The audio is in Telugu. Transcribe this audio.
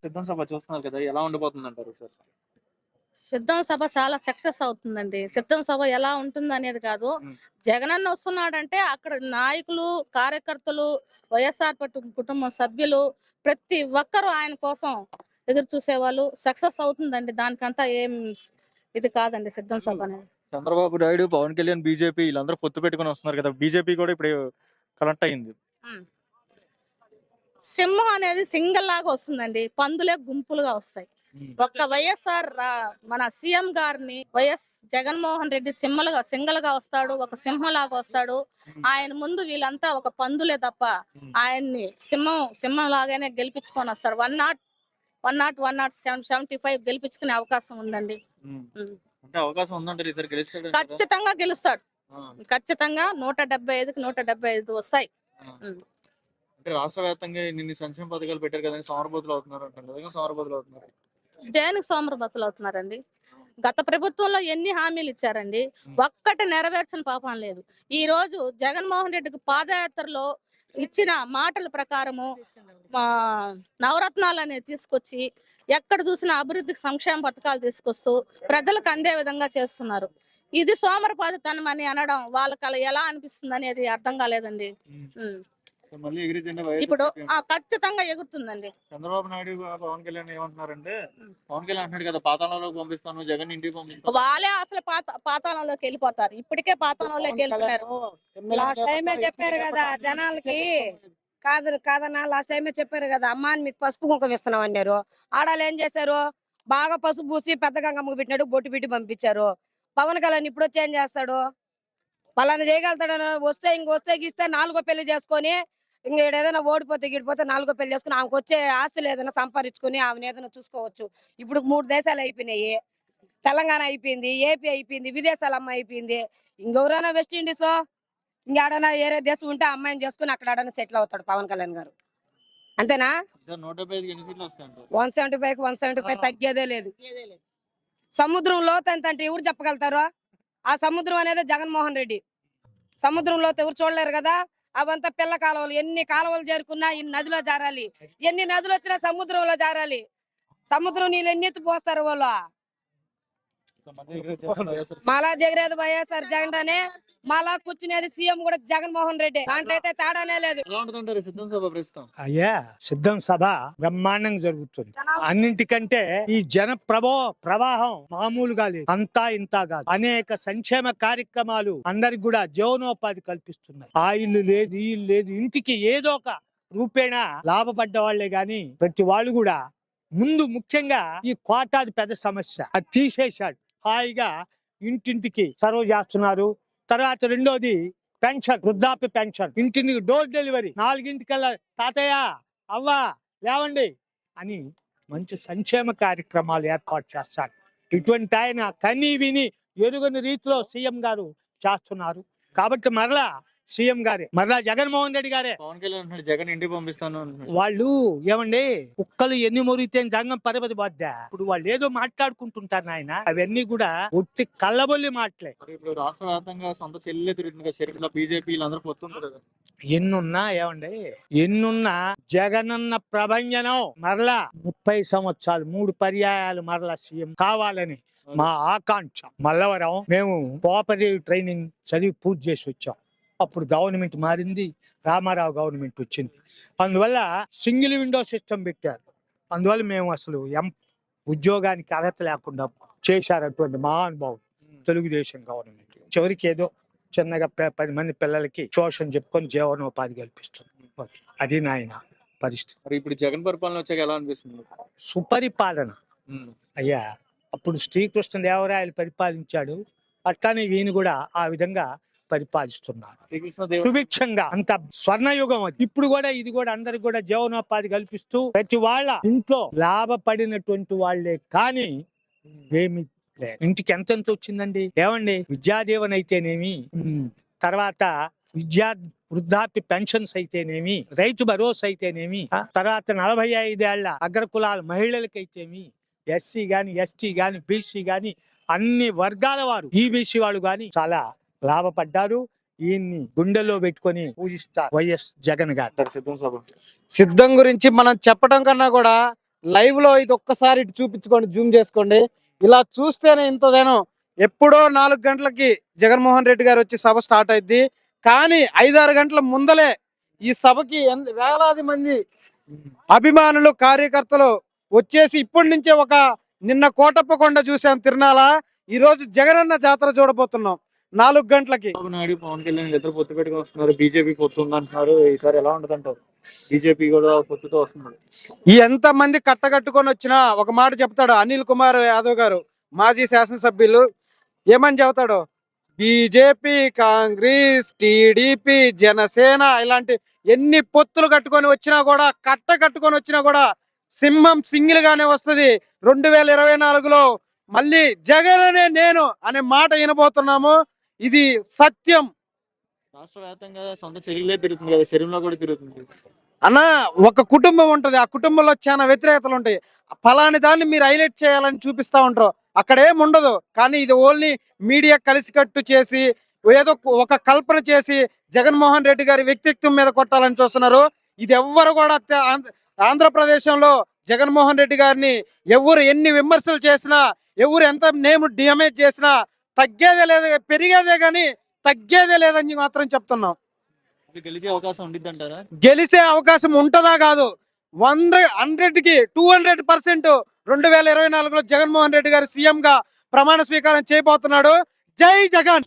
సిద్ధం సభ చూస్తున్నారు కదా, ఎలా ఉండబోతుంది అంటారు సార్? సిద్ధం సభ చాలా సక్సెస్ అవుతుందండి. సిద్ధం సభ ఎలా ఉంటుంది అనేది కాదు, జగనన్న వస్తున్నాడంటే అక్కడ నాయకులు, కార్యకర్తలు, వైఎస్ఆర్ కుటుంబ సభ్యులు ప్రతి ఒక్కరూ ఆయన కోసం ఎదురు చూసేవాళ్ళు. సక్సెస్ అవుతుందండి, దానికంతా ఏం ఇది కాదండి సిద్ధం సభ అనేది. చంద్రబాబు నాయుడు, పవన్ కళ్యాణ్, బీజేపీ వీళ్ళందరూ పొత్తు పెట్టుకుని వస్తున్నారు కదా, బీజేపీ కూడా ఇప్పుడు కనెక్ట్ అయింది. సింహం అనేది సింగల్ లాగా వస్తుందండి, పందులే గుంపులుగా వస్తాయి. ఒక్క వైఎస్ఆర్ మన సీఎం గారిని వైఎస్ జగన్మోహన్ రెడ్డి సింగల్ గా వస్తాడు, ఒక సింహం లాగా వస్తాడు. ఆయన ముందు వీళ్ళంతా ఒక పందులే తప్ప ఆయన్ని సింహం లాగానే గెలిపించుకొని వస్తారు. 175 గెలిపించుకునే అవకాశం ఉందండి. ఖచ్చితంగా గెలుస్తాడు. ఖచ్చితంగా 175కి 175 వస్తాయి. అంటే రాష్ట్ర వ్యాప్తంగా ఇన్ని సంక్షేమ పథకాలు పెట్టారు కదా, సోమరబోతులు అవుతున్నారు అంటారు. సోమరబోతులు అవుతున్నారు, దేనికి సోమరబోతులు అవుతున్నారండి? గత ప్రభుత్వంలో ఎన్ని హామీలు ఇచ్చారండి, ఒక్కటి నెరవేర్చిన పాపం లేదు. ఈ రోజు జగన్మోహన్ రెడ్డికి పాదయాత్రలో ఇచ్చిన మాటల ప్రకారము నవరత్నాలు అనేది తీసుకొచ్చి ఎక్కడ చూసినా అభివృద్ధికి సంక్షేమ పథకాలు తీసుకొస్తూ ప్రజలకు అందే విధంగా చేస్తున్నారు. ఇది సోమరపాదతనం అని అనడం వాళ్ళకి అలా ఎలా అనిపిస్తుంది అనేది అర్థం కాలేదండి. ఇప్పుడు ఖచ్చితంగా ఎగురుతుందండి. చంద్రబాబు నాయుడు, పవన్ కళ్యాణ్ ఏమంటున్నారంటే, పవన్ కళ్యాణ్ అంటున్నాడు కదా పాతాళంలోకి పంపిస్తాను, జగన్ ఇంటికి పంపిస్తాను. వాళ్ళే అసలు పాతాళంలోకి వెళ్ళిపోతారు. ఇప్పటికే పాతాళంలోకి వెళ్ళిపోయారు. లాస్ట్ టైమే చెప్పారు కదా జనాలకి, కాదన్నా లాస్ట్ టైమే చెప్పారు కదా, అమ్మా మీకు పసుపు కుంకుమ ఇస్తున్నాం అన్నారు. ఆడాలు ఏం చేశారు, బాగా పసుపు పూసి పెద్ద గంగమ్మ పెట్టినాడు, బొట్టు పెట్టి పంపించారు. పవన్ కళ్యాణ్ ఇప్పుడు వచ్చి ఏం చేస్తాడు, పలానా చేయగలుగుతాడు. వస్తే గీస్తే 4గో పెళ్లి చేసుకొని ఇంకా ఏదైనా ఓడిపోతే గిడిపోతే 4గో పెళ్లి చేసుకుని ఆమెకు వచ్చే ఆస్తులు ఏదైనా సంపాదించుకుని ఆమెను ఏదైనా చూసుకోవచ్చు. ఇప్పుడు 3 దేశాలు అయిపోయినాయి, తెలంగాణ అయిపోయింది, ఏపీ అయిపోయింది, విదేశాల అమ్మాయి అయిపోయింది. ఇంకెవరైనా వెస్ట్ ఇండీస్ ఇంకేడైనా ఏరే దేశం ఉంటే అమ్మాయిని చేసుకుని అక్కడ సెటిల్ అవుతాడు పవన్ కళ్యాణ్ గారు. అంతేనా? 175కి 175 తగ్గేదే లేదు. సముద్రం లోతు ఎంత అంటే ఎవరు చెప్పగలుగుతారు? ఆ సముద్రం అనేది జగన్మోహన్ రెడ్డి. సముద్రం లోతు ఎవరు చూడలేరు కదా. అవంతా పిల్ల కాలువలు, ఎన్ని కాలువలు చేరుకున్నా ఇన్ని నదిలో జారాలి, ఎన్ని నదులు వచ్చినా సముద్రంలో జారాలి. సముద్రం నీళ్ళు ఎన్ని ఎత్తి పోస్తారు వాళ్ళు. మళ్ళా జగరేది వైఎస్ఆర్ జగన్ అనే, మళ్ళా కూర్చునేది సీఎం కూడా జగన్మోహన్ రెడ్డి. దాంట్లో అయితే తేడానే లేదు. అయ్యా, సిద్ధం సభ బ్రహ్మాండంగా జరుగుతుంది. అన్నింటికంటే ఈ జన ప్రవాహం మామూలుగా లేదు, అంతా ఇంత కాదు. అనేక సంక్షేమ కార్యక్రమాలు అందరికి కూడా జీవనోపాధి కల్పిస్తున్నాయి. ఆ ఇల్లు లేదు, ఈ ఇల్లు లేదు, ఇంటికి ఏదో ఒక రూపేణ లాభపడ్డ వాళ్లే గాని ప్రతి వాళ్ళు కూడా ముందు ముఖ్యంగా ఈ కోటాది పెద్ద సమస్య అది తీసేశాడు. హాయిగా ఇంటింటికి సర్వ్ చేస్తున్నారు. తర్వాత రెండోది పెన్షన్, వృద్ధాప్య పెన్షన్, ఇంటిని డోర్ డెలివరీ, 4ంటికల్లా తాతయ్య అవ్వ లేవండి అని మంచి సంక్షేమ కార్యక్రమాలు ఏర్పాటు చేస్తారు. ఇటువంటి ఆయన కని విని ఎరుగని రీతిలో సీఎం గారు చేస్తున్నారు. కాబట్టి మరలా సీఎం గారే, మరలా జగన్మోహన్ రెడ్డి గారే. పవన్ కళ్యాణ్ జగన్ ఇంటికి పంపిస్తాను వాళ్ళు ఏమండి, కుక్కలు ఎన్ని మురిగితే జంగం పరపతి బాధ్యా. ఇప్పుడు వాళ్ళు ఏదో మాట్లాడుకుంటుంటారు నాయన, అవన్నీ కూడా ఒట్టి కళ్ళబొల్లి మాటలే. ఇప్పుడు రాష్ట్ర వ్యాప్తంగా సొంత చెల్లెలు తిరుగుతుంది కదా, బీజేపీ వీళ్ళందరూ పొత్తుంది కదా. ఎన్నున్నా ఏమండి, ఎన్నున్నా జగనన్న ప్రభంజనం మరలా 30 సంవత్సరాలు 3 పర్యాయాలు మరలా సీఎం కావాలని మా ఆకాంక్ష. మల్లవరం మేము కోఆపరేటివ్ ట్రైనింగ్ చదివి పూర్తి చేసి వచ్చాం. అప్పుడు గవర్నమెంట్ మారింది, రామారావు గవర్నమెంట్ వచ్చింది. అందువల్ల సింగిల్ విండో సిస్టమ్ పెట్టారు. అందువల్ల మేము అసలు ఉద్యోగానికి అర్హత లేకుండా చేశారు అటువంటి మహానుభావుడు తెలుగుదేశం గవర్నమెంట్. చివరికి ఏదో చిన్నగా 10 మంది పిల్లలకి ట్యూషన్ చెప్పుకొని జీవనోపాధి కల్పిస్తుంది. అది నాయన పరిస్థితి. ఇప్పుడు జగన్ పరిపాలన వచ్చాక ఎలా అనిపిస్తుంది? సుపరిపాలన అయ్యా. అప్పుడు శ్రీకృష్ణదేవరాయలు పరిపాలించాడు, అట్లానే ఈయన కూడా ఆ విధంగా పరిపాలిస్తున్నారు సుభిక్షంగా. అంత స్వర్ణయుగం అది. ఇప్పుడు కూడా ఇది కూడా అందరికి కూడా జీవనోపాధి కల్పిస్తూ ప్రతి వాళ్ళ ఇంట్లో లాభపడినటువంటి వాళ్లే కానీ ఏమి లేదు. ఇంటికి ఎంతెంత వచ్చిందండి ఏమండి, విద్యాదీవన అయితేనేమి, తర్వాత వృద్ధాప్య పెన్షన్స్ అయితేనేమి, రైతు భరోసా అయితేనేమి, తర్వాత 45 ఏళ్ల అగ్రకులాల మహిళలకైతేమి, ఎస్సీ గాని, ఎస్టీ గాని, బీసీ గాని, అన్ని వర్గాల వారు, ఈబీసీ వాళ్ళు గాని చాలా లాభపడ్డారు. ఈయన్ని గుండెలో పెట్టుకొని పూజిస్తారు వైఎస్ జగన్ గారు. అంటారు సిద్ధం సభ. సిద్ధం గురించి మనం చెప్పడం కన్నా కూడా లైవ్ లో ఇది ఒక్కసారి ఇటు చూపించుకోండి, జూమ్ చేసుకోండి. ఇలా చూస్తేనే ఇంత జనం. ఎప్పుడో 4 గంటలకి జగన్మోహన్ రెడ్డి గారు వచ్చి సభ స్టార్ట్ అయింది, కానీ 5-6 గంటల ముందలే ఈ సభకి వేలాది మంది అభిమానులు కార్యకర్తలు వచ్చేసి ఇప్పటి నుంచే నిన్న కోటప్పకొండ చూసాం తిరునాల, ఈ రోజు జగనన్న జాతర చూడబోతున్నాం 4 గంటలకి. చంద్రబాబు నాయుడు పవన్ కళ్యాణ్ ఇద్దరు పొత్తు పెట్టుకుని వస్తున్నారు. బీజేపీ పొత్తు ఉందంటున్నారు. ఈసారి ఎలా ఉండదు అంటారు? బీజేపీ కూడా పొత్తుతో వస్తున్నారు. ఎంత మంది కట్టగట్టుకొని వచ్చినా ఒక మాట చెప్తాడు అనిల్ కుమార్ యాదవ్ గారు, మాజీ శాసనసభ్యులు. ఏమని చెబుతాడు? బీజేపీ, కాంగ్రెస్, టీడీపీ, జనసేన ఇలాంటి ఎన్ని పొత్తులు కట్టుకొని వచ్చినా కూడా, కట్టుకొని వచ్చినా కూడా సింహం సింగిల్ గానే వస్తుంది. 2024లో మళ్ళీ జగన్ అనే నేను అనే మాట వినబోతున్నాము. ఇది సత్యం. రాష్ట్ర వ్యాప్తంగా సొంత చెల్లెలే తిరుగుతుంది కదా, శరీరంలో కూడా తిరుగుతుంది. అన్న, ఒక కుటుంబం ఉంటది, ఆ కుటుంబంలో చాలా వ్యతిరేకతలు ఉంటాయి. ఫలాని దాన్ని మీరు హైలైట్ చేయాలని చూపిస్తా ఉంటారు, అక్కడ ఏం ఉండదు. కానీ ఇది ఓన్లీ మీడియా కలిసికట్టు చేసి ఏదో ఒక కల్పన చేసి జగన్మోహన్ రెడ్డి గారి వ్యక్తిత్వం మీద కొట్టాలని చూస్తున్నారు. ఇది ఎవ్వరు కూడా ఆంధ్రప్రదేశంలో జగన్మోహన్ రెడ్డి గారిని ఎవరు ఎన్ని విమర్శలు చేసినా, ఎవరు ఎంత నేమ్ డ్యామేజ్ చేసినా తగ్గేదే లేదు, పెరిగేదే కానీ తగ్గేదే లేదని మాత్రం చెప్తున్నాం. ఇది గెలిచే అవకాశం ఉండిద్ది అంటారా? గెలిచే అవకాశం ఉంటుందా కాదు, 100కి 200% 2024లో జగన్మోహన్ రెడ్డి గారు సీఎం గా ప్రమాణ స్వీకారం చేయబోతున్నాడు. జై జగన్.